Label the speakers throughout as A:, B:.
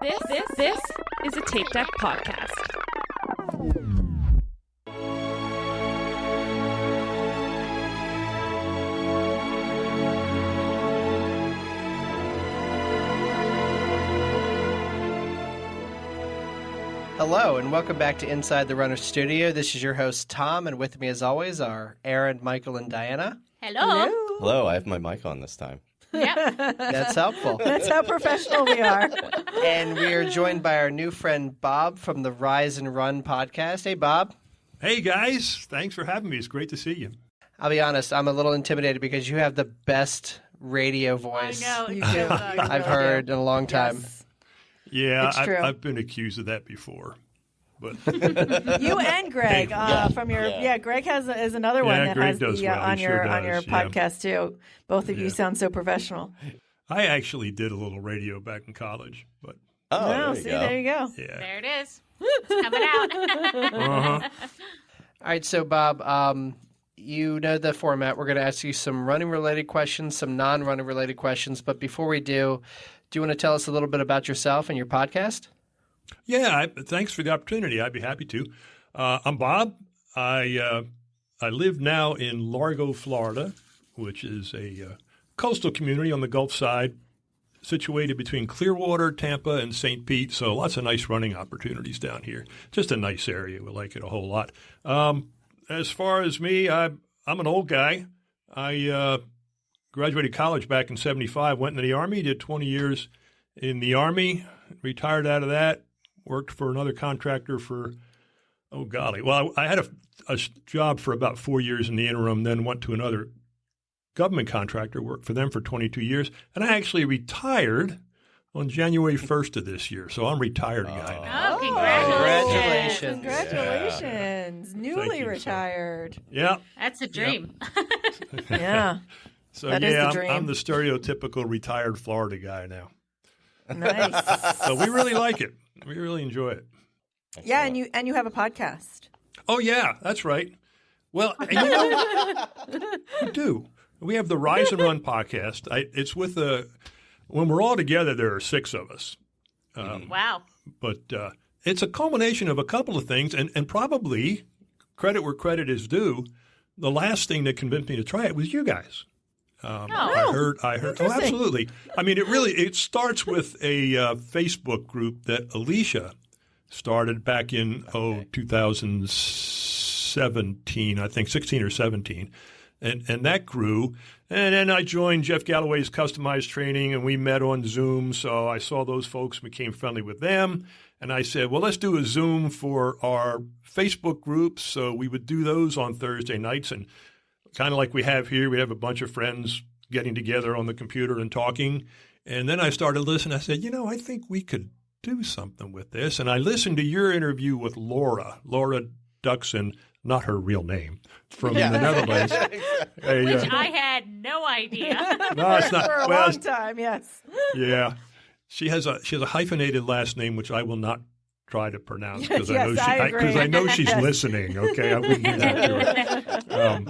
A: This is a Tape Deck podcast.
B: Hello, and welcome back to Inside the Runner Studio. This is your host, Tom, and with me, as always, are Aaron, Michael, and Diana.
C: Hello.
D: Hello, I have my mic on this time.
C: Yep.
B: That's helpful.
E: That's how professional we are.
B: And we are joined by our new friend, Bob, from the Rise and Run podcast. Hey, Bob.
F: Hey, guys. Thanks for having me. It's great to see you.
B: I'll be honest, I'm a little intimidated because you have the best radio voice
C: I know.
E: You do.
B: I've heard in a long time.
E: Yes.
F: Yeah,
E: It's true.
F: I've been accused of that before. But
E: You and Greg from your Greg is another one that
F: Greg
E: has
F: does
E: the
F: well. He
E: on your
F: sure
E: on your
F: does, yeah.
E: podcast too. Both of you sound so professional.
F: I actually did a little radio back in college. But
D: Oh,
E: Well, there you go.
F: yeah.
C: There it is. It's coming out.
F: Uh-huh.
B: All right, so, Bob, you know the format. We're going to ask you some running-related questions, some non-running-related questions. But before we do you want to tell us a little bit about yourself and your podcast?
F: Yeah, thanks for the opportunity. I'd be happy to. I'm Bob. I live now in Largo, Florida, which is a coastal community on the Gulf side, situated between Clearwater, Tampa, and St. Pete. So lots of nice running opportunities down here. Just a nice area. We like it a whole lot. As far as me, I'm an old guy. I graduated college back in 1975, went into the Army, did 20 years in the Army, retired out of that, worked for another contractor for, I had a job for about 4 years in the interim, then went to another government contractor, worked for them for 22 years, and I actually retired on January 1st of this year. So I'm a retired guy now.
C: Oh, congratulations.
E: Congratulations. Newly
F: Thank you,
E: retired.
F: Yeah.
C: That's a dream.
E: Yeah.
F: So
E: That is the dream.
F: I'm the stereotypical retired Florida guy now.
E: Nice.
F: So we really like it. We really enjoy it.
E: Yeah, and you have a podcast.
F: Oh, yeah, that's right. Well, and you know, we do. We have the Rise and Run podcast. It's with when we're all together, there are 6 of us.
C: Wow.
F: But it's a culmination of a couple of things, and probably, credit where credit is due, the last thing that convinced me to try it was you guys. I heard. Oh, absolutely. I mean, it starts with a Facebook group that Alicia started back in 2017, I think 16 or 17, and that grew. And then I joined Jeff Galloway's customized training, and we met on Zoom. So I saw those folks, became friendly with them, and I said, well, let's do a Zoom for our Facebook groups. So we would do those on Thursday nights, and kind of like we have here, we have a bunch of friends getting together on the computer and talking. And then I started listening. I said, I think we could do something with this. And I listened to your interview with Laura Duxon, not her real name, from the Netherlands.
C: Which I had no idea.
F: No, it's not.
E: For a long time, yes.
F: Yeah. She has a hyphenated last name, which I will not try to pronounce because
E: Yes, I agree.
F: I know she's listening. Okay, I wouldn't do that to her.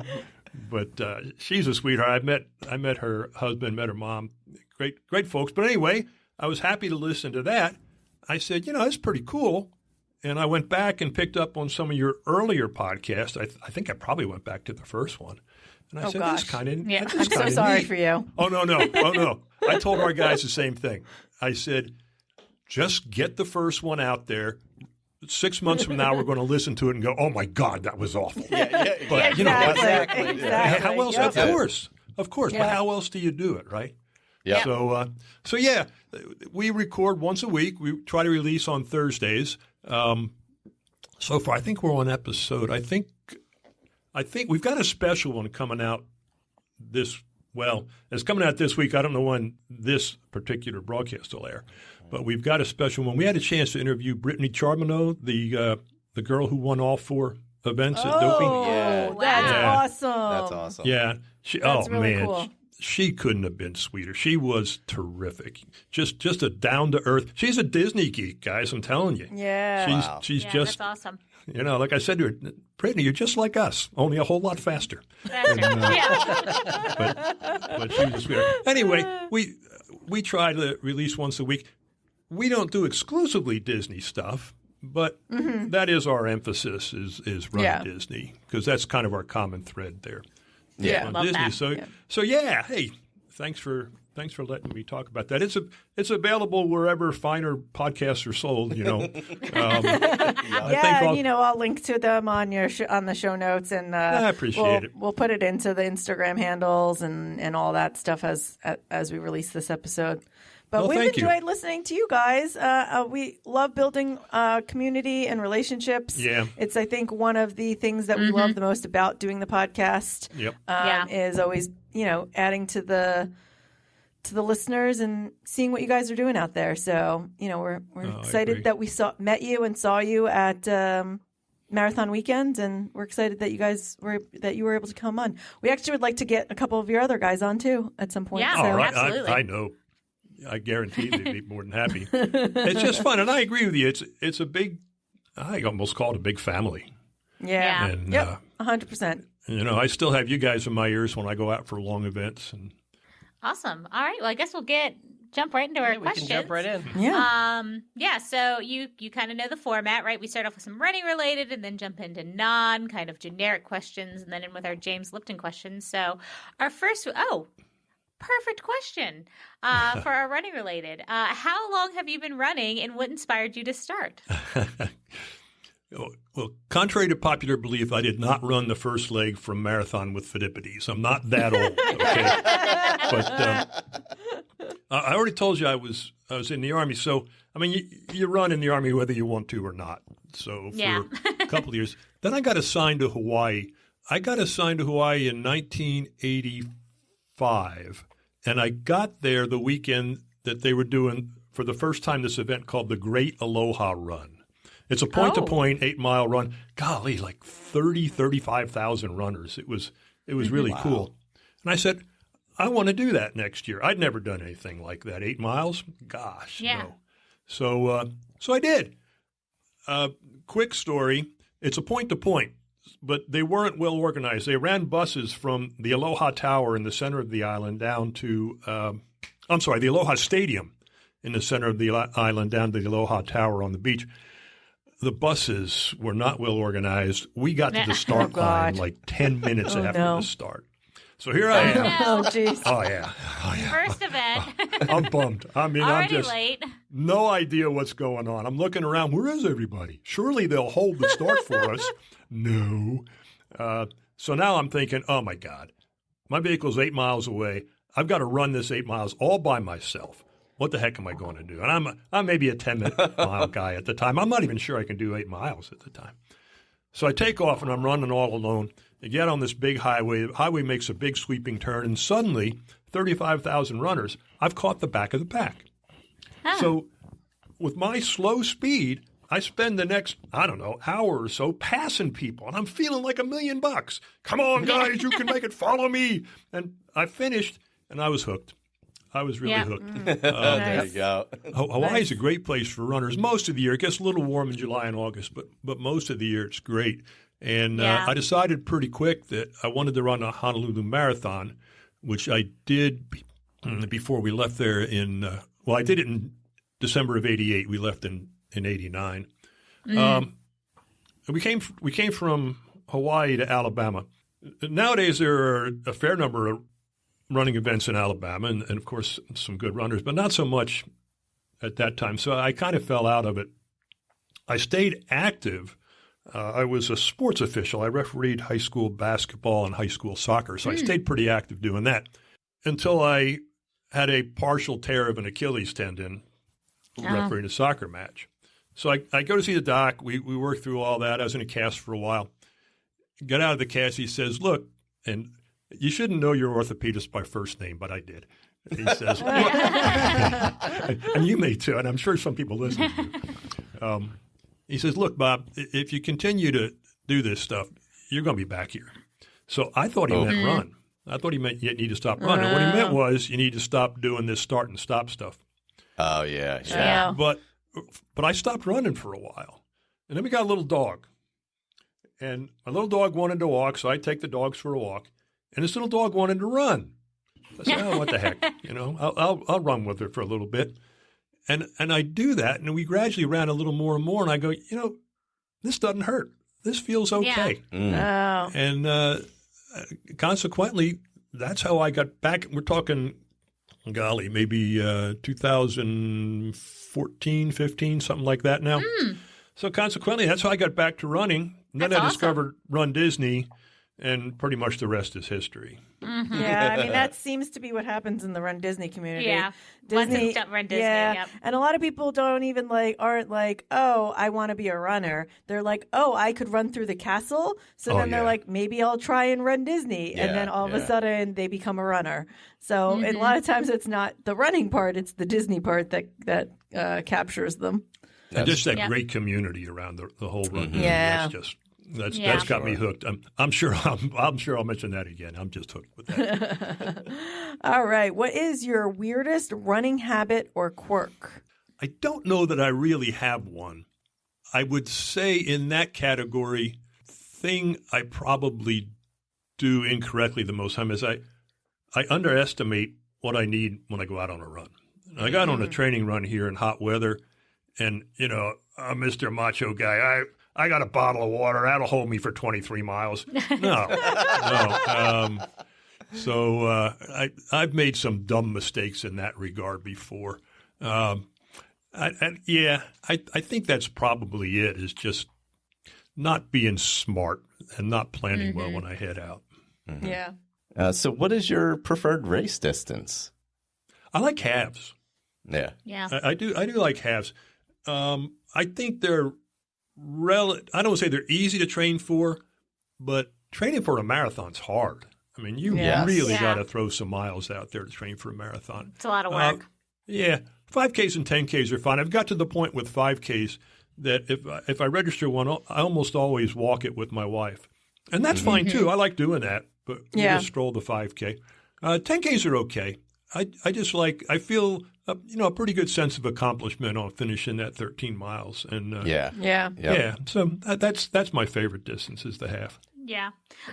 F: But she's a sweetheart. I met her husband, met her mom. Great folks. But anyway, I was happy to listen to that. I said, that's pretty cool. And I went back and picked up on some of your earlier podcasts. I think I probably went back to the first one. And I said,
E: gosh.
F: that's kind of
C: Yeah.
E: I'm so sorry for you.
F: Oh, no. I told our guys the same thing. I said, just get the first one out there. 6 months from now, we're going to listen to it and go, oh, my God, that was awful.
B: Yeah.
F: But,
E: Exactly.
F: how else?
E: Yep.
F: Of course.
E: Yeah.
F: But how else do you do it, right?
D: Yeah.
F: So yeah, we record once a week. We try to release on Thursdays. So far, I think we're on episode. I think we've got a special one coming out it's coming out this week. I don't know when this particular broadcast will air, but we've got a special one. We had a chance to interview Brittany Charbonneau, the girl who won all 4 events at doping.
D: Yeah.
E: That's
F: Yeah.
E: awesome.
D: That's awesome.
F: Yeah.
E: That's really cool.
F: She couldn't have been sweeter. She was terrific. Just a down to earth. She's a Disney geek, guys. I'm telling you.
E: Yeah.
F: She's
C: Yeah,
F: just,
C: that's awesome.
F: like I said to her, Brittany, you're just like us, only a whole lot faster.
C: Faster.
F: But she was a sweetheart. Anyway, we try to release once a week. we don't do exclusively Disney stuff, but that is our emphasis is running Disney, because that's kind of our common thread there.
E: Yeah,
F: on
C: love
F: Disney.
C: that.
F: So hey, thanks for letting me talk about that. It's available wherever finer podcasts are sold. I think
E: I'll link to them on your on the show notes, and
F: I appreciate it.
E: We'll put it into the Instagram handles and all that stuff as we release this episode. But we've enjoyed listening to you guys. We love building community and relationships.
F: Yeah.
E: It's, I think, one of the things that we love the most about doing the podcast.
F: Yep.
E: Is always, adding to the listeners and seeing what you guys are doing out there. So, we're excited that we met you and saw you at Marathon Weekend, and we're excited that you were able to come on. We actually would like to get a couple of your other guys on too at some point.
C: Yeah,
E: so.
F: All right.
C: absolutely.
F: I know. I guarantee they'd be more than happy. It's just fun, and I agree with you. It's a big. I almost call it a big family.
E: Yeah.
F: And,
E: 100%.
F: I still have you guys in my ears when I go out for long events. And
C: Awesome. All right. Well, I guess we'll jump right into our questions.
B: We can jump right in.
E: Yeah.
C: So you kind of know the format, right? We start off with some running related and then jump into non kind of generic questions and then in with our James Lipton questions. So our first, perfect question for our running related. How long have you been running and what inspired you to start?
F: Well, contrary to popular belief, I did not run the first leg from Marathon with Pheidippides. I'm not that old, okay? But I already told you I was in the Army. So, I mean, you run in the Army whether you want to or not. So for a couple of years. Then I got assigned to Hawaii. I got assigned to Hawaii in 1985. And I got there the weekend that they were doing, for the first time, this event called the Great Aloha Run. It's a point-to-point 8-mile run. Golly, like 35,000 runners. It was really cool. And I said, I want to do that next year. I'd never done anything like that. 8 miles? Gosh, no. So I did. Quick story. It's a point-to-point, but they weren't well organized. They ran buses from the Aloha Tower in the center of the island down to the Aloha Stadium in the center of the island down to the Aloha Tower on the beach. The buses were not well organized. We got to the start line like 10 minutes after the start. So here I am.
E: Oh, jeez.
F: Oh, yeah.
C: First event.
F: I'm bummed. I mean,
C: Already
F: I'm just
C: late.
F: no idea what's going on. I'm looking around. Where is everybody? Surely they'll hold the start for us. No. So now I'm thinking, oh, my God. My vehicle's 8 miles away. I've got to run this 8 miles all by myself. What the heck am I going to do? And I'm maybe a 10-mile guy at the time. I'm not even sure I can do 8 miles at the time. So I take off, and I'm running all alone. I get on this big highway. The highway makes a big sweeping turn, and suddenly, 35,000 runners, I've caught the back of the pack. Huh. So with my slow speed, I spend the next, hour or so passing people, and I'm feeling like $1 million. Come on, guys, you can make it. Follow me. And I finished, and I was hooked. I was really hooked.
D: There you go.
F: Hawaii is a great place for runners most of the year. It gets a little warm in July and August, but most of the year it's great. And I decided pretty quick that I wanted to run a Honolulu Marathon, which I did before we left there I did it in December of 88. We left in 89. We came from Hawaii to Alabama. Nowadays there are a fair number of running events in Alabama and of course, some good runners, but not so much at that time. So I kind of fell out of it. I stayed active. I was a sports official. I refereed high school basketball and high school soccer. So I stayed pretty active doing that until I had a partial tear of an Achilles tendon refereeing a soccer match. So I go to see the doc. We work through all that. I was in a cast for a while. Get out of the cast. He says, look, and you shouldn't know your orthopedist by first name, but I did. He says, and you may too, and I'm sure some people listen to you. He says, look, Bob, if you continue to do this stuff, you're going to be back here. So I thought he meant run. I thought he meant you need to stop running. What he meant was you need to stop doing this start and stop stuff.
D: Oh, yeah.
F: But I stopped running for a while. And then we got a little dog. And my little dog wanted to walk, so I take the dogs for a walk. And this little dog wanted to run. I said, oh, what the heck? I'll run with her for a little bit. And I do that, and we gradually ran a little more and more, and I go, this doesn't hurt. This feels okay.
E: Oh.
F: And consequently, that's how I got back. We're talking, golly, maybe 2014, 15, something like that now. So consequently, that's how I got back to running. And then I discovered Run Disney, and pretty much the rest is history.
E: Yeah, I mean, that seems to be what happens in the Run Disney community.
C: Yeah.
E: Disney,
C: Once it's Run Disney,
E: yeah.
C: yep.
E: And a lot of people don't even aren't like, oh, I want to be a runner. They're like, oh, I could run through the castle. So then they're like, maybe I'll try and Run Disney. And then all of a sudden they become a runner. So a lot of times it's not the running part, it's the Disney part that captures them.
F: And just that great community around the whole run.
E: Yeah.
F: That's got me hooked. I'm sure I'll mention that again. I'm just hooked with that.
E: All right. What is your weirdest running habit or quirk?
F: I don't know that I really have one. I would say in that category, thing I probably do incorrectly the most time is I underestimate what I need when I go out on a run. I got on a training run here in hot weather, and I'm Mr. Macho guy. I got a bottle of water. That'll hold me for 23 miles. No. So I've made some dumb mistakes in that regard before. I think that's probably it, is just not being smart and not planning well when I head out.
E: Yeah.
D: So what is your preferred race distance?
F: I like halves.
D: Yeah.
C: Yeah.
F: I do like halves. I think they're I don't want to say they're easy to train for, but training for a marathon's hard. I mean, you really got to throw some miles out there to train for a marathon.
C: It's a lot of work.
F: 5Ks and 10Ks are fine. I've got to the point with 5Ks that if I register one, I almost always walk it with my wife. And that's fine too. I like doing that, but we just stroll the 5K. 10Ks are okay. I feel a pretty good sense of accomplishment on finishing that 13 miles. And so that's my favorite distance, is the half.
C: Yeah.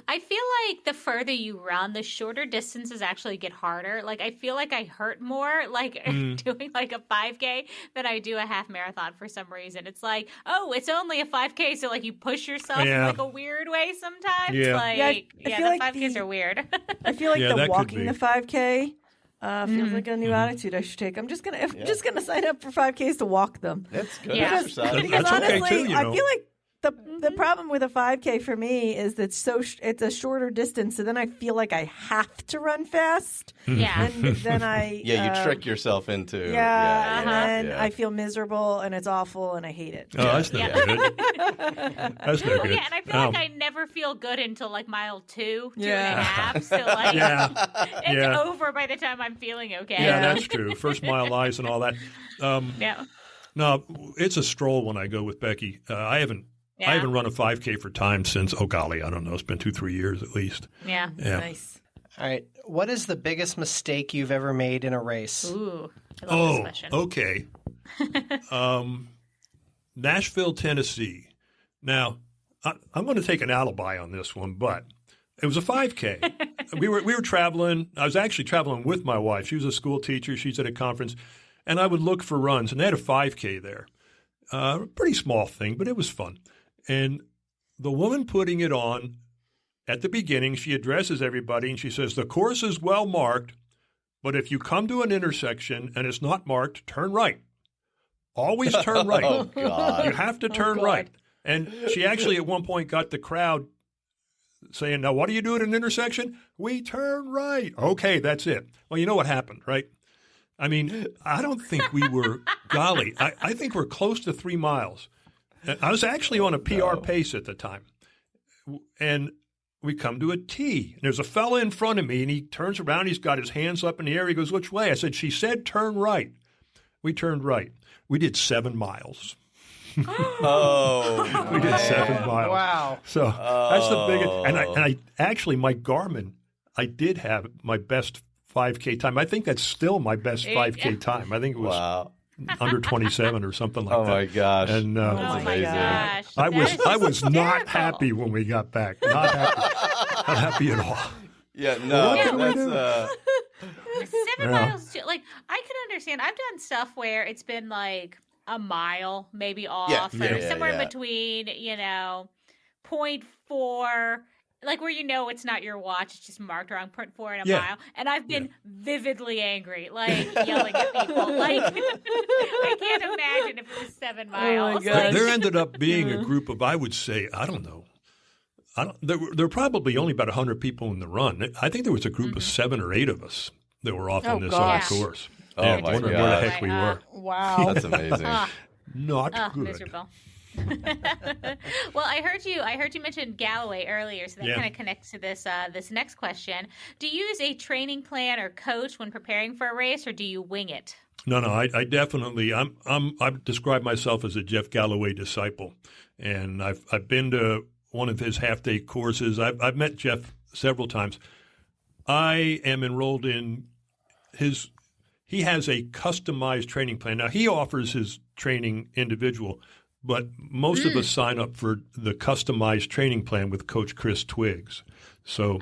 C: I feel like the further you run, the shorter distances actually get harder. Like, I feel like I hurt more doing like a 5K than I do a half marathon for some reason. It's like, oh, it's only a 5K, so like you push yourself in like a weird way sometimes.
F: Yeah.
C: I feel
E: like
C: 5Ks are weird.
E: I feel like the walking the 5K feels like a new
F: Mm-hmm.
E: attitude I should take. I'm just gonna sign up for 5Ks to walk them.
D: That's good
C: Yeah.
D: exercise.
E: Because
F: That's okay
E: honestly,
F: too,
E: I feel like the problem with a 5K for me is that it's a shorter distance, so then I feel like I have to run fast.
C: Yeah.
E: And then I
D: you trick yourself into
E: and then I feel miserable and it's awful and I hate it.
F: Oh, that's not good. That's no good.
C: Yeah, and I feel like I never feel good until like mile 2 and a
E: Yeah.
C: half. So like it's over by the time I'm feeling okay.
F: Yeah, that's true. First mile eyes and all that. No, it's a stroll when I go with Becky. I haven't run a 5K for time since, I don't know, it's been 2-3 years at least.
C: Yeah.
E: Nice.
B: All right. What is the biggest mistake you've ever made in a race?
C: Ooh, I love this question.
F: Okay. Nashville, Tennessee. Now, I'm going to take an alibi on this one, but it was a 5K. we were traveling. I was actually traveling with my wife. She was a school teacher. She's at a conference. And I would look for runs, and they had a 5K there. Pretty small thing, but it was fun. And the woman putting it on, at the beginning, she addresses everybody, and she says, the course is well marked, but if you come to an intersection and it's not marked, turn right. Always turn right.
D: Oh, God.
F: You have to turn right. And she actually at one point got the crowd saying, now, what do you do at an intersection? We turn right. Okay, that's it. Well, you know what happened, right? I mean, I don't think we were, I think we're close to 3 miles. I was actually on a PR pace at the time. And we come to a T. And there's a fella in front of me, and he turns around. He's got his hands up in the air. He goes, which way? I said, she said turn right. We turned right. We did 7 miles. We did 7 miles.
B: Wow.
F: So that's the biggest. And I actually, my Garmin, I did have my best 5K time. I think that's still my best 5K time. I think it was under 27 or something like that.
D: Oh my gosh!
F: And
D: that's amazing.
C: Gosh.
F: I was not happy when we got back. Not happy. Not happy at all.
D: Yeah, no,
F: What can we
D: that's
F: do?
C: miles, like I can understand. I've done stuff where it's been like a mile, maybe off, or somewhere in between, 0.4, like where it's not your watch, it's just marked wrong, 0.4 in a mile. And I've been vividly angry, like yelling at people. Like I can't imagine if it was 7 miles.
E: Oh my gosh.
F: There ended up being a group of, I would say, I don't know. There were probably only about 100 people in the run. I think there was a group of 7 or 8 of us that were off on this other course.
D: Oh, my God.
F: Wondering where the heck we were.
E: Wow.
D: That's amazing.
F: Not good.
C: Miserable. Well, I heard you mention Galloway earlier, so that kind of connects to this next question. Do you use a training plan or coach when preparing for a race, or do you wing it?
F: No, I definitely I've described myself as a Jeff Galloway disciple, and I've been to one of his half-day courses. I've met Jeff several times. I am enrolled in his. He has a customized training plan. Now he offers his training individual, but most of us sign up for the customized training plan with Coach Chris Twiggs. So,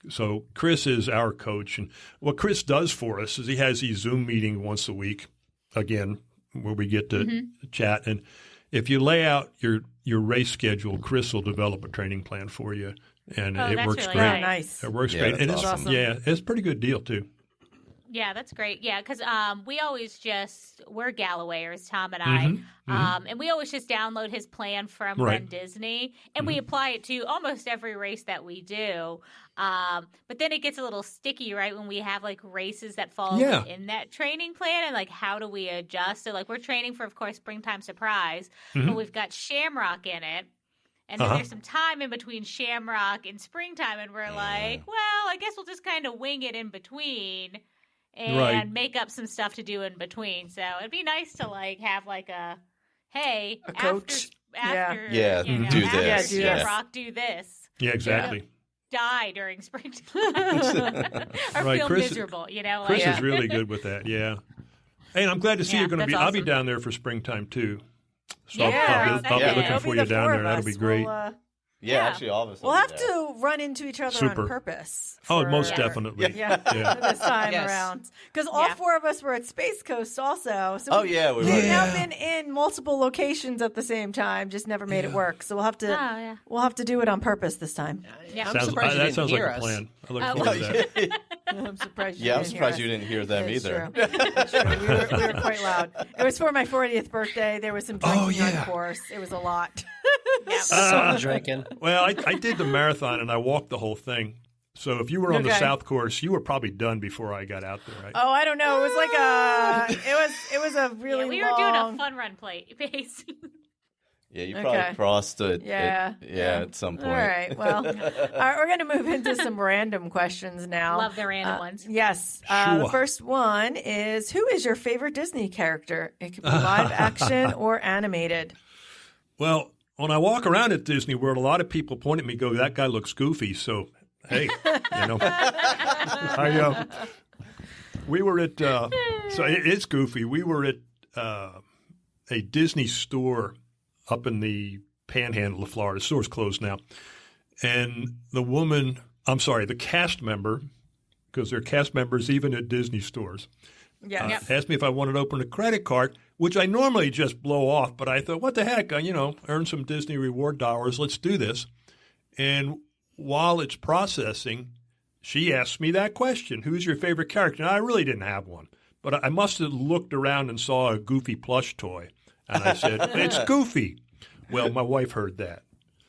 F: so Chris is our coach, and what Chris does for us is he has these Zoom meetings once a week, again, where we get to chat. And if you lay out your race schedule, Chris will develop a training plan for you, and it works
C: really
F: great.
E: Nice.
F: It works great, and it's
E: awesome.
F: it's a pretty good deal too.
C: Yeah, that's great. Yeah, because we always we're Gallowayers, Tom and I, and we always just download his plan from Run Disney, and we apply it to almost every race that we do. But then it gets a little sticky, right, when we have like races that fall in that training plan, and like how do we adjust? So like we're training for, of course, Springtime Surprise, but we've got Shamrock in it. And then there's some time in between Shamrock and Springtime, and we're like, well, I guess we'll just kind of wing it in between. And make up some stuff to do in between. So it'd be nice to like have like a
E: coach.
C: After
D: do this.
C: Shamrock, do this.
F: Yeah, exactly.
C: Die during springtime. Or feel miserable,
F: Chris is really good with that, Hey, and I'm glad to see you're going to be.
C: Awesome.
F: I'll be down there for springtime too. So
C: Yeah,
F: I'll be looking for you down there. That'll be great.
D: Actually, all of us.
E: We'll have to run into each other on purpose.
F: Most definitely.
E: This time around. Because all 4 of us were at Space Coast also. So
D: we were.
E: We've now been in multiple locations at the same time, just never made it work. So we'll have to do it on purpose this time.
B: I'm surprised
F: that
B: you
F: sounds
B: didn't
F: like
B: hear
F: a plan. I look
B: us.
F: forward to that.
E: I'm surprised
D: you didn't hear them either.
E: True. We were quite loud. It was for my 40th birthday. There was some drinking on course. It was a lot.
B: Some drinking.
F: Well, I did the marathon and I walked the whole thing. So if you were on the South Course, you were probably done before I got out there, right?
E: Oh, I don't know. It was like it was a really
C: we
E: long...
C: were doing a fun run pace.
D: Yeah, you probably crossed it. At some point.
E: All right. Well, we're going to move into some random questions now.
C: Love the random ones.
E: Yes.
F: Sure.
E: The first one is, who is your favorite Disney character? It could be live action or animated.
F: Well, when I walk around at Disney World, a lot of people point at me and go, that guy looks goofy. So, hey, we were at, so it's goofy. We were at a Disney store up in the panhandle of Florida. The store's closed now. And the cast member, because there are cast members even at Disney stores, asked me if I wanted to open a credit card, which I normally just blow off. But I thought, what the heck? Earn some Disney reward dollars. Let's do this. And while it's processing, she asked me that question, who's your favorite character? And I really didn't have one. But I must have looked around and saw a Goofy plush toy. And I said, it's Goofy. Well, my wife heard that.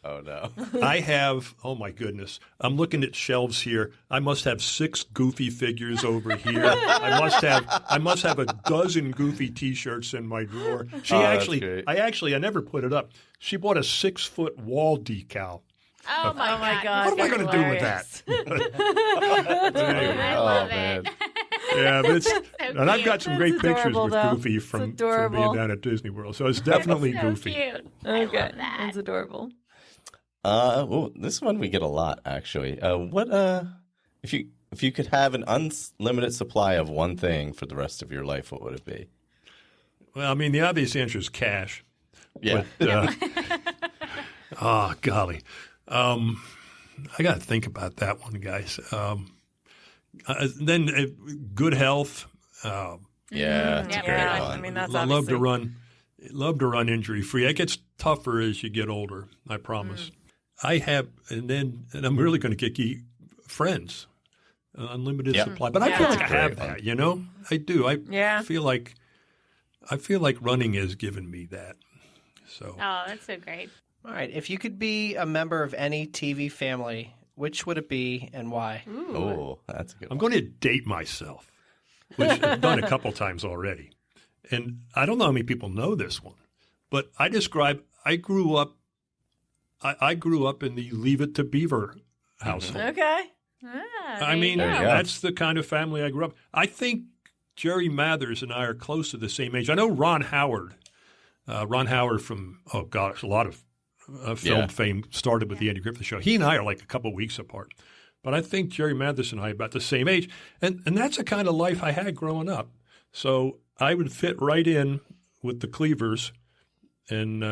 D: Oh, no.
F: I have, oh, my goodness. I'm looking at shelves here. I must have 6 Goofy figures over here. I must have a dozen Goofy T-shirts in my drawer. I never put it up. She bought a 6-foot wall decal.
C: Oh, my God.
F: What am I going to do with that?
C: I love it.
F: Yeah, but and I've got some great pictures
E: adorable,
F: with
E: though.
F: Goofy from being down at Disney World. So it's definitely Goofy.
C: Cute.
E: Okay. That's adorable.
D: This one we get a lot, actually. If you could have an unlimited supply of one thing for the rest of your life, what would it be?
F: Well, I mean, the obvious answer is cash.
D: Yeah.
F: But, oh, golly. I got to think about that one, guys. Then good health.
D: Yeah, it's
C: Yeah,
D: very
C: yeah.
D: fun.
E: I mean, that's
F: I love to
E: obviously-
F: run injury free. It gets tougher as you get older. I promise. I have, and I'm really going to kick you friends, unlimited
D: Yep.
F: supply. But I feel
C: Yeah.
F: like I have
D: Very
F: that. You know, I do.
E: Yeah.
F: feel like running has given me that. So
C: Oh, that's so great.
B: All right. If you could be a member of any TV family, which would it be and why?
D: Oh, that's a good
F: I'm
D: one.
F: going to date myself, which I've done a couple times already. And I don't know how many people know this one, but I grew up in the Leave It to Beaver household.
E: Okay.
C: Ah,
F: I
C: there
F: mean,
C: you
D: There
C: go.
D: you go.
F: that's the kind of family I grew up. I think Jerry Mathers and I are close to the same age. I know Ron Howard from, oh gosh, a lot of film
D: Yeah.
F: fame started with the Andy Griffith Show. He and I are like a couple weeks apart. But I think Jerry Mathers and I are about the same age. And that's the kind of life I had growing up. So I would fit right in with the Cleavers, and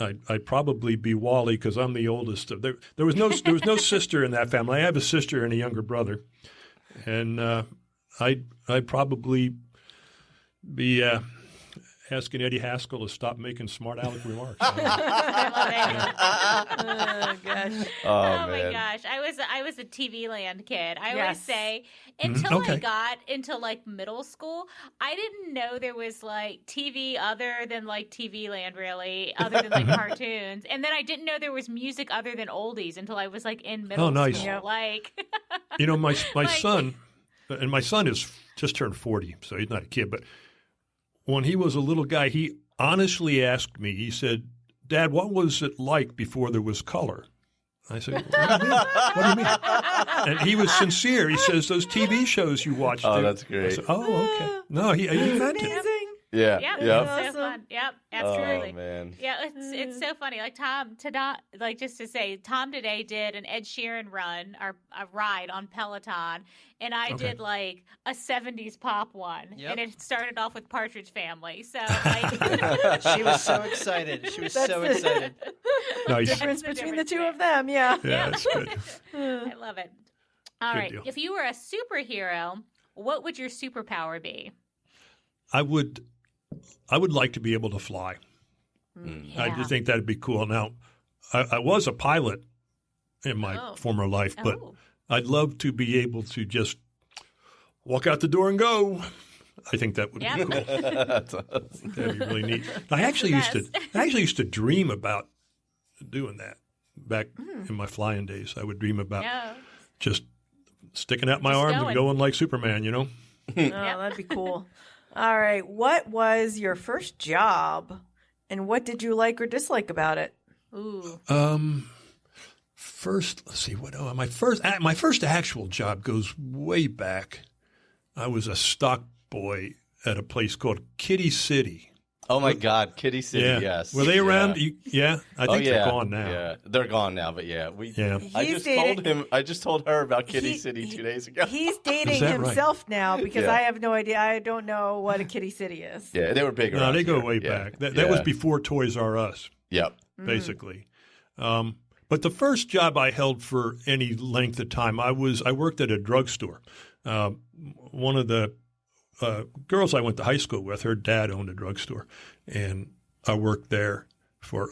F: I'd probably be Wally because I'm the oldest. There was no sister in that family. I have a sister and a younger brother, and I'd probably be asking Eddie Haskell to stop making smart aleck remarks.
C: I love it.
E: Oh, gosh.
C: Oh my
D: man.
C: gosh, I was a TV Land kid. I always
E: Yes.
C: say until
F: Okay.
C: I got into like middle school, I didn't know there was like TV other than like TV Land, really, other than like cartoons. And then I didn't know there was music other than oldies until I was like in middle
F: Oh, nice.
C: school.
E: Yep.
C: Like,
F: You know, my
C: Like-
F: son, and my son is just turned 40, so he's not a kid. But when he was a little guy, he honestly asked me, he said, "Dad, what was it like before there was color?" I said, "What do you mean? What do you mean?" And he was sincere. He says, "Those TV shows you watched."
D: Oh,
F: there."
D: that's
F: I
D: great.
F: said, "Oh, okay." No, he meant it.
E: Amazing.
D: Yeah.
C: yep,
D: Yep.
C: it's so
E: Awesome.
C: fun. Yep, absolutely.
D: Oh man.
C: Yeah, it's so funny. Like Tom today did an Ed Sheeran a ride on Peloton, and I
F: Okay.
C: did like a '70s pop one,
B: Yep.
C: and it started off with Partridge Family. So like,
B: She was so excited. She was
E: That's
B: so
E: the-
B: excited.
F: Nice.
E: Difference
C: That's the
E: between the
C: difference
E: two
C: there.
E: of them, yeah.
F: Yeah, that's good.
C: I love it. All
F: Good
C: right,
F: deal.
C: if you were a superhero, what would your superpower be?
F: I would like to be able to fly. I
C: Yeah.
F: just think that'd be cool. Now, I was a pilot in my
C: Oh.
F: former life, but
C: Oh.
F: I'd love to be able to just walk out the door and go. I think that would
C: Yeah.
F: be cool.
D: That's awesome.
F: That'd be really neat. I actually used to dream about doing that back in my flying days. I would dream about
C: Yeah.
F: just sticking out my
C: Just
F: arms
C: going.
F: and going like Superman, you know?
E: Oh, that'd be cool. All right. What was your first job and what did you like or dislike about it?
C: Ooh.
F: First, let's see what. Oh, my first actual job goes way back. I was a stock boy at a place called Kitty City.
D: Oh my God, Kitty City.
F: Yeah,
D: Yes.
F: were they
D: Yeah.
F: around? Yeah, I
D: Oh
F: think
D: yeah.
F: they're gone now.
D: Yeah, they're gone now. But yeah,
F: Yeah.
D: I
E: He's
D: just
E: dating-
D: told him. I just told her about Kitty
E: He-
D: City
E: he-
D: 2 days ago.
E: He's dating
F: Is that right?
E: himself now because
D: Yeah.
E: I have no idea. I don't know what a Kitty City is.
D: Yeah, they were big.
F: No,
D: around
F: they go
D: here.
F: way
D: Yeah.
F: back. That was
D: Yeah.
F: before Toys R Us,
D: Yep.
F: basically. But the first job I held for any length of time, I worked at a drugstore. One of the girls I went to high school with, her dad owned a drugstore, and I worked there for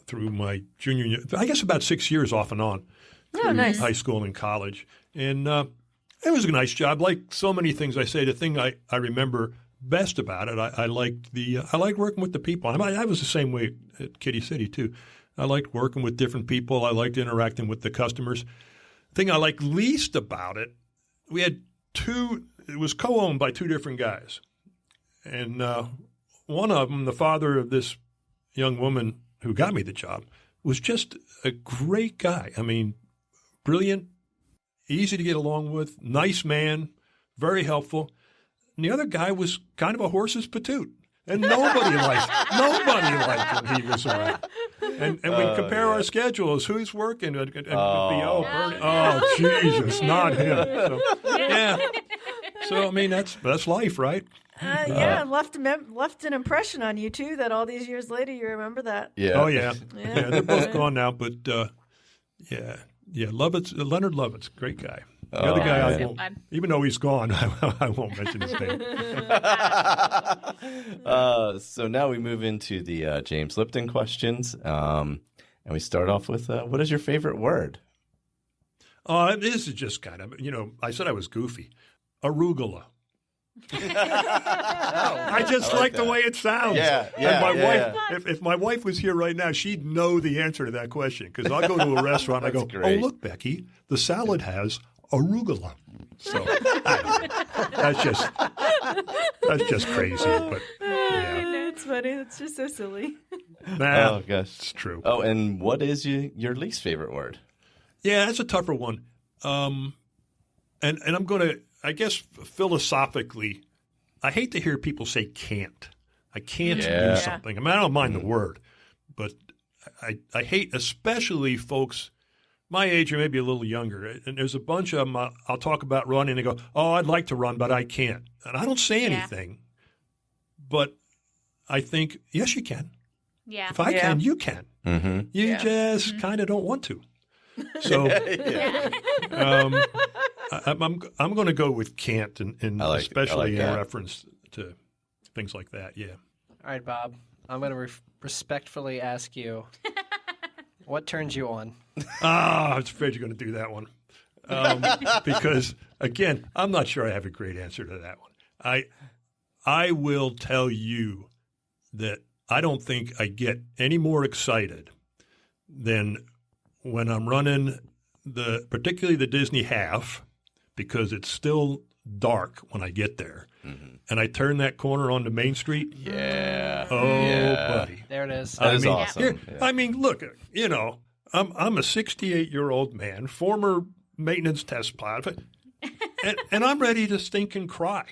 F: through my junior year, I guess about 6 years off and on.
E: Oh, nice.
F: High school and college. And it was a nice job. Like so many things I say, the thing I remember best about it, I liked working with the people. I was the same way at Kitty City too. I liked working with different people. I liked interacting with the customers. The thing I liked least about it, we had it was co-owned by two different guys. And one of them, the father of this young woman who got me the job, was just a great guy. I mean, brilliant, easy to get along with, nice man, very helpful. And the other guy was kind of a horse's patoot. And nobody liked when he was around. And we'd compare our schedules, who's working, and it'd be, Bernie, Jesus, not him. So, yeah. So, I mean, that's life, right?
E: Yeah, left an impression on you too. That all these years later, you remember that.
D: Yeah.
F: Oh, yeah.
E: Yeah.
F: Yeah, they're both gone now, but yeah, Yeah, Lovitz, Leonard Lovitz, great guy. The
D: Oh,
F: other guy, I
C: so
F: won't,
C: fun.
F: even though he's gone, I won't mention his name.
D: So now we move into the James Lipton questions. And we start off with, what is your favorite word?
F: This is just kind of, I said I was goofy. Arugula. I just like the
D: that.
F: way it sounds.
D: Yeah,
F: And my
D: yeah,
F: wife, if my wife was here right now, she'd know the answer to that question because I'll go to a restaurant and I go,
D: great.
F: "Oh, look, Becky, the salad has arugula." So that's just crazy. But yeah,
E: It's funny. It's just so silly.
F: nah,
D: Oh, gosh.
F: it's true.
D: Oh, and what is your least favorite word?
F: Yeah, that's a tougher one. And I'm going to, I guess, philosophically, I hate to hear people say can't. I can't
D: Yeah.
F: do something. I mean, I don't mind the word, but I hate, especially folks my age or maybe a little younger. And there's a bunch of them I'll talk about running and they go, "Oh, I'd like to run, but I can't." And I don't say anything, but I think, yes, you can.
C: Yeah.
F: If I
E: Yeah.
F: can, you can.
D: Mm-hmm.
F: You just kind of don't want to. So I'm going to go with can't, and
D: I like
F: especially in
D: that.
F: reference to things like that. Yeah.
B: All right, Bob. I'm going to respectfully ask you, what turns you on?
F: I was afraid you're going to do that one. Because, again, I'm not sure I have a great answer to that one. I will tell you that I don't think I get any more excited than when I'm running particularly the Disney half, because it's still dark when I get there.
D: Mm-hmm.
F: And I turn that corner onto Main Street.
D: Yeah.
F: Oh,
D: Yeah.
F: buddy.
B: There it is.
D: That is awesome.
F: Here,
D: Yeah.
F: I mean, look, I'm a 68-year-old man, former maintenance test pilot, and I'm ready to stink and cry.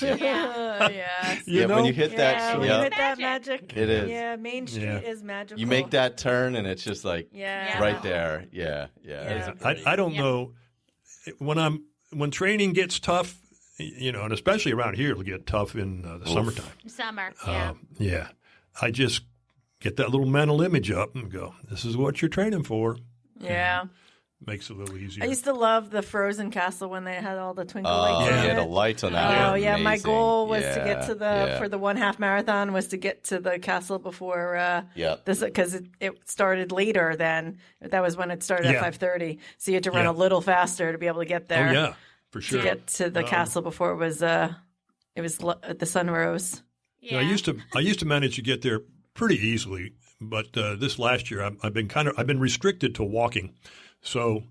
E: Yes.
F: You know?
D: When you hit
E: Yeah,
D: that,
E: when you
D: yeah,
E: hit that magic.
D: It is.
E: Yeah, Main Street
F: Yeah.
E: is magical.
D: you make that turn and it's just like
E: Yeah.
D: right there. Yeah, yeah.
E: Yeah.
F: I don't know when training gets tough, and especially around here, it'll get tough in the summertime.
C: Summer. Yeah.
F: Yeah, I just get that little mental image up and go, "This is what you're training for."
E: Yeah.
F: Makes it a little easier.
E: I used to love the Frozen Castle when they had all the twinkle
D: Oh,
E: lights. in
D: yeah,
E: it.
D: the lights on that.
E: Oh
D: were
E: yeah, my
D: amazing.
E: goal was to
D: Yeah,
E: get to
D: yeah.
E: for the 1/2 marathon was to get to the castle before
D: Yeah.
E: this, because it started later than that was when it started
F: Yeah.
E: at 5:30. So you had to run
F: Yeah.
E: a little faster to be able to get there.
F: Oh yeah, for
E: To
F: sure.
E: get to the castle before it was the sun rose.
F: Yeah, I used to manage to get there pretty easily, but this last year I've been restricted to walking, so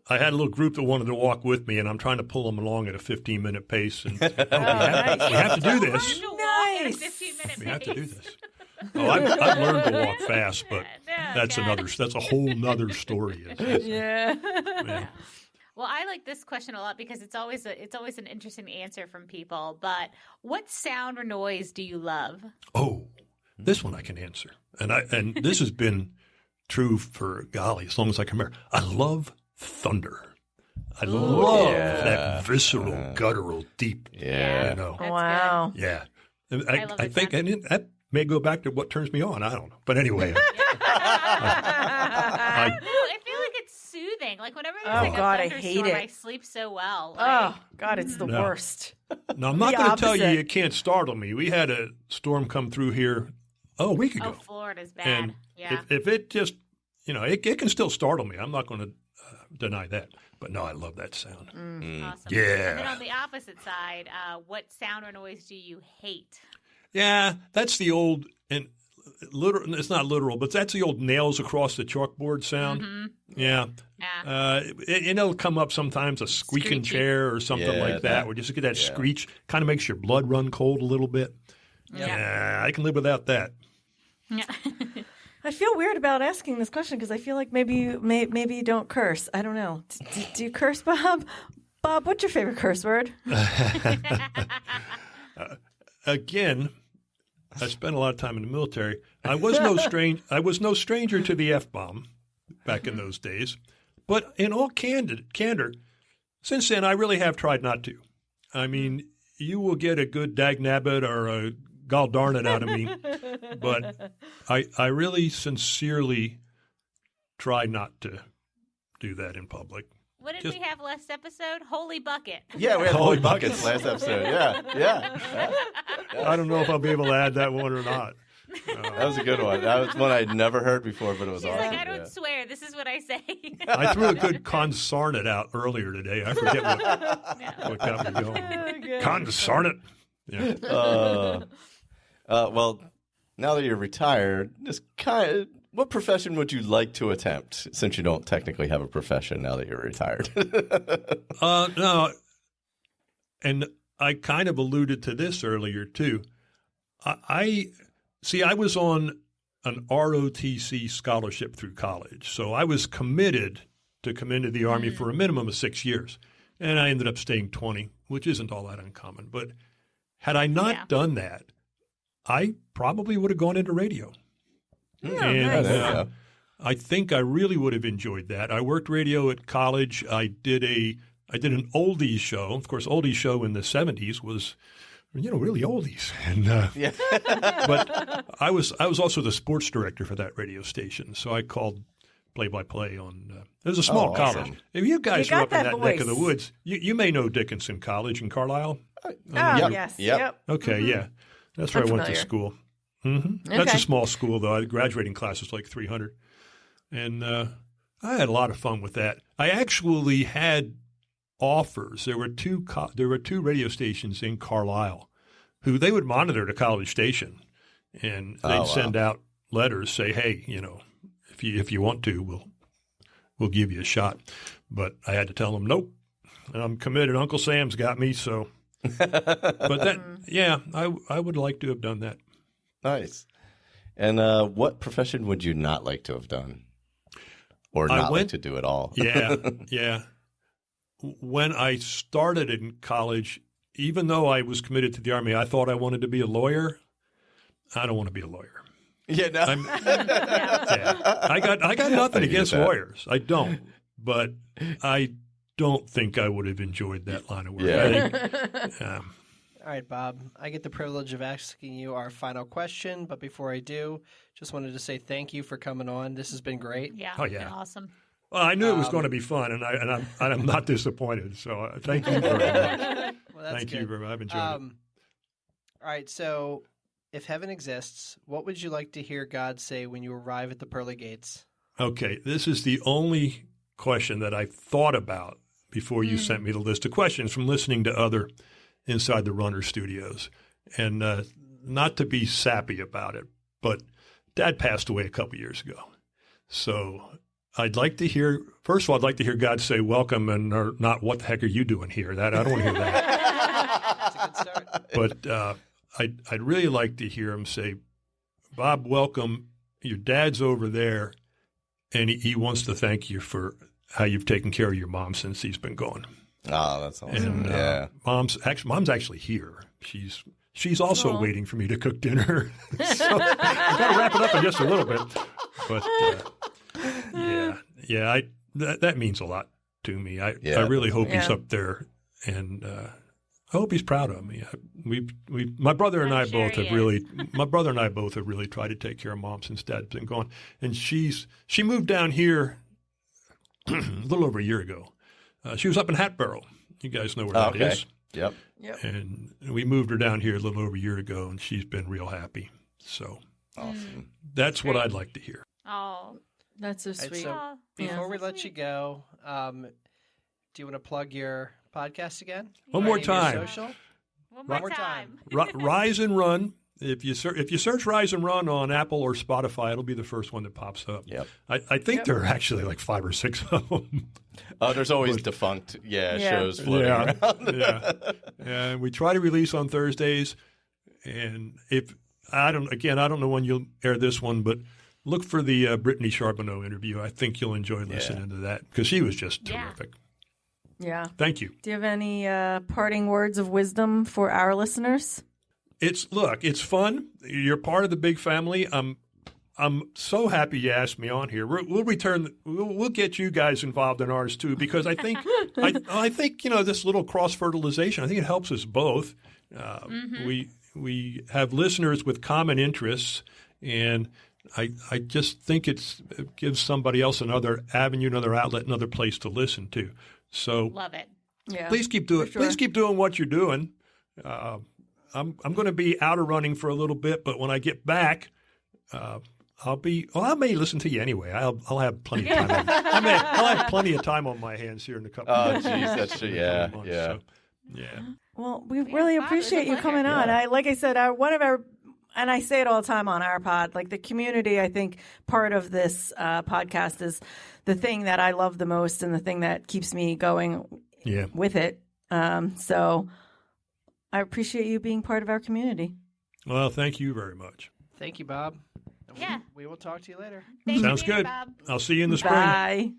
F: I had a little group that wanted to walk with me, and I'm trying to pull them along at a 15-minute pace. And we have to do this.
E: Nice.
C: 15-minute
F: We have to do this. Oh, I've learned to walk fast, but that's a whole nother story.
E: Yeah.
F: Yeah.
C: Well, I like this question a lot because it's always an interesting answer from people. But what sound or noise do you love?
F: Oh, this one I can answer, and this has been true for golly as long as I can remember. I love thunder. I love that visceral, guttural, deep.
D: Yeah.
F: You know.
E: Wow.
F: Yeah. And
C: I love
F: I
C: the
F: think that may go back to what turns me on. I don't know, but anyway.
C: I feel like it's soothing. Like whenever there's like
E: God,
C: a
E: I
C: thunderstorm,
E: hate it.
C: I sleep so well.
E: Oh God, it's the
F: No.
E: worst.
F: No, I'm not
E: The
F: going to tell you
E: opposite.
F: you can't startle me. We had a storm come through here a week ago.
C: Florida's bad.
F: And
C: Yeah.
F: if it just, it can still startle me. I'm not going to deny that. But no, I love that sound.
C: Awesome.
F: Yeah.
C: And then on the opposite side, what sound or noise do you hate?
F: Yeah, that's the old, and literal. It's not literal, but that's the old nails across the chalkboard sound. Yeah.
C: Yeah.
F: It'll come up sometimes, a squeaking
C: Screechy.
F: chair or something
D: Yeah,
F: like that,
D: that-
F: where you just get that screech, kind of makes your blood run cold a little bit. Yeah, I can live without that.
C: Yeah.
E: I feel weird about asking this question because I feel like maybe you don't curse. I don't know. Do you curse, Bob? Bob, what's your favorite curse word?
F: Again, I spent a lot of time in the military. I was no stranger to the F-bomb back in those days. But in all candor, since then I really have tried not to. I mean, you will get a good dagnabbit or a gall darn it out of me, but I really sincerely try not to do that in public.
C: What did
F: Just-
C: we have last episode? Holy bucket.
D: Yeah, we had holy buckets last episode. Yeah.
F: I don't know if I'll be able to add that one or not.
D: That was a good one. That was one I'd never heard before, but it was
C: She's
D: awesome.
C: like, I don't swear. This is what I say.
F: I threw a good consarnet out earlier today. I forget what got me going. Consarnet. Yeah.
D: Well, now that you're retired, what profession would you like to attempt, since you don't technically have a profession now that you're retired?
F: No, and I kind of alluded to this earlier too. I was on an ROTC scholarship through college, so I was committed to come into the Army for a minimum of 6 years, and I ended up staying 20, which isn't all that uncommon. But had I not done that, I probably would have gone into radio.
E: Nice.
F: I think I really would have enjoyed that. I worked radio at college. I did an oldies show. Of course, oldies show in the 70s was, really oldies. And but I was also the sports director for that radio station. So I called play-by-play on. It was a small college.
D: Awesome.
F: If you guys
E: You
F: are
E: got
F: up in
E: that
F: that neck of the
E: voice.
F: woods, you may know Dickinson College in Carlisle.
E: Yes.
D: Yep.
F: Okay, yeah, that's where
E: I'm
F: I went to
E: familiar.
F: school. That's
E: Okay.
F: a small school, though. The graduating class was like 300. And I had a lot of fun with that. I actually had offers. There were two radio stations in Carlisle who they would monitor the college station, and they'd send out letters, say, "Hey, if you want to, we'll give you a shot." But I had to tell them, "Nope, I'm committed. Uncle Sam's got me." So, but I would like to have done that.
D: Nice. And what profession would you not like to have done? Or not like to do at all?
F: Yeah. When I started in college, even though I was committed to the Army, I thought I wanted to be a lawyer. I don't want to be a lawyer.
D: Yeah, no.
F: I got nothing
D: I
F: against
D: get that.
F: lawyers. I don't. But I don't think I would have enjoyed that line of work.
D: Yeah.
F: I think,
B: All right, Bob, I get the privilege of asking you our final question, but before I do, just wanted to say thank you for coming on. This has been great.
C: Yeah.
F: Oh, yeah.
C: Been awesome.
F: well, I knew it was going to be fun, and I'm not disappointed. So thank you very much.
B: Well, that's
F: Thank
B: good.
F: you very much. I've enjoyed it.
B: All right, so if heaven exists, what would you like to hear God say when you arrive at the pearly gates?
F: Okay, this is the only question that I thought about before you sent me the list of questions from listening to other Inside the Runner studios. And not to be sappy about it, but Dad passed away a couple years ago. So I'd like to hear, first of all, I'd like to hear God say welcome and or not what the heck are you doing here? I don't want to hear that.
B: That's a good start.
F: But I'd really like to hear him say, Bob, welcome. Your dad's over there, and he wants to thank you for how you've taken care of your mom since he's been gone.
D: Oh, that's awesome.
F: And
D: Yeah.
F: mom's actually here. She's also waiting for me to cook dinner. So I got to wrap it up in just a little bit. But that means a lot to me. I really hope he's up there, and I hope he's proud of me. My brother and I both have really tried to take care of Mom since Dad's been gone. And she moved down here a little over a year ago. She was up in Hatboro. You guys know where that is.
D: Yep.
F: And we moved her down here a little over a year ago, and she's been real happy. So
D: Awesome.
F: that's what I'd like to hear.
C: Oh.
E: That's so
B: All right,
E: sweet.
B: so
C: Aw.
B: before we
C: So
B: let
C: sweet.
B: you go, do you want to plug your podcast again?
F: One more
B: Name your
F: time.
B: social?
C: One more time.
F: Rise and Run. If you search Rise and Run on Apple or Spotify, it'll be the first one that pops up.
D: Yep.
F: I think there are actually like 5 or 6 of them.
D: Oh, there's always defunct shows floating around.
F: And we try to release on Thursdays. And I don't know when you'll air this one, but look for the Brittany Charbonneau interview. I think you'll enjoy listening to that because she was just terrific.
E: Yeah.
F: Thank you.
E: Do you have any parting words of wisdom for our listeners?
F: It's fun. You're part of the big family. I'm so happy you asked me on here. We'll get you guys involved in ours too, because I think I think this little cross fertilization. I think it helps us both. We have listeners with common interests, and I just think it gives somebody else another avenue, another outlet, another place to listen to. So
C: Love it.
E: Yeah.
F: please keep doing.
E: sure.
F: Please keep doing what you're doing. I'm going to be out of running for a little bit, but when I get back, I'll be. Well, I may listen to you anyway. I'll have plenty of time. I'll have plenty of time on my hands here in a couple.
D: Oh,
F: of
D: geez, that's true. Yeah,
F: months,
D: yeah.
F: So, yeah.
E: Well, we
C: Yeah,
E: really
C: Bob, it was a
E: appreciate you
C: pleasure.
E: coming on.
D: Yeah.
E: Like I said, one of our, and I say it all the time on our pod, like the community, I think part of this podcast is the thing that I love the most and the thing that keeps me going
F: Yeah.
E: with it. So I appreciate you being part of our community.
F: Well, thank you very much.
B: Thank you, Bob. And
C: Yeah.
B: we will talk to you later.
C: Thanks
F: Sounds
C: for being here,
F: good.
C: Bob.
F: I'll see you in the spring.
E: Bye.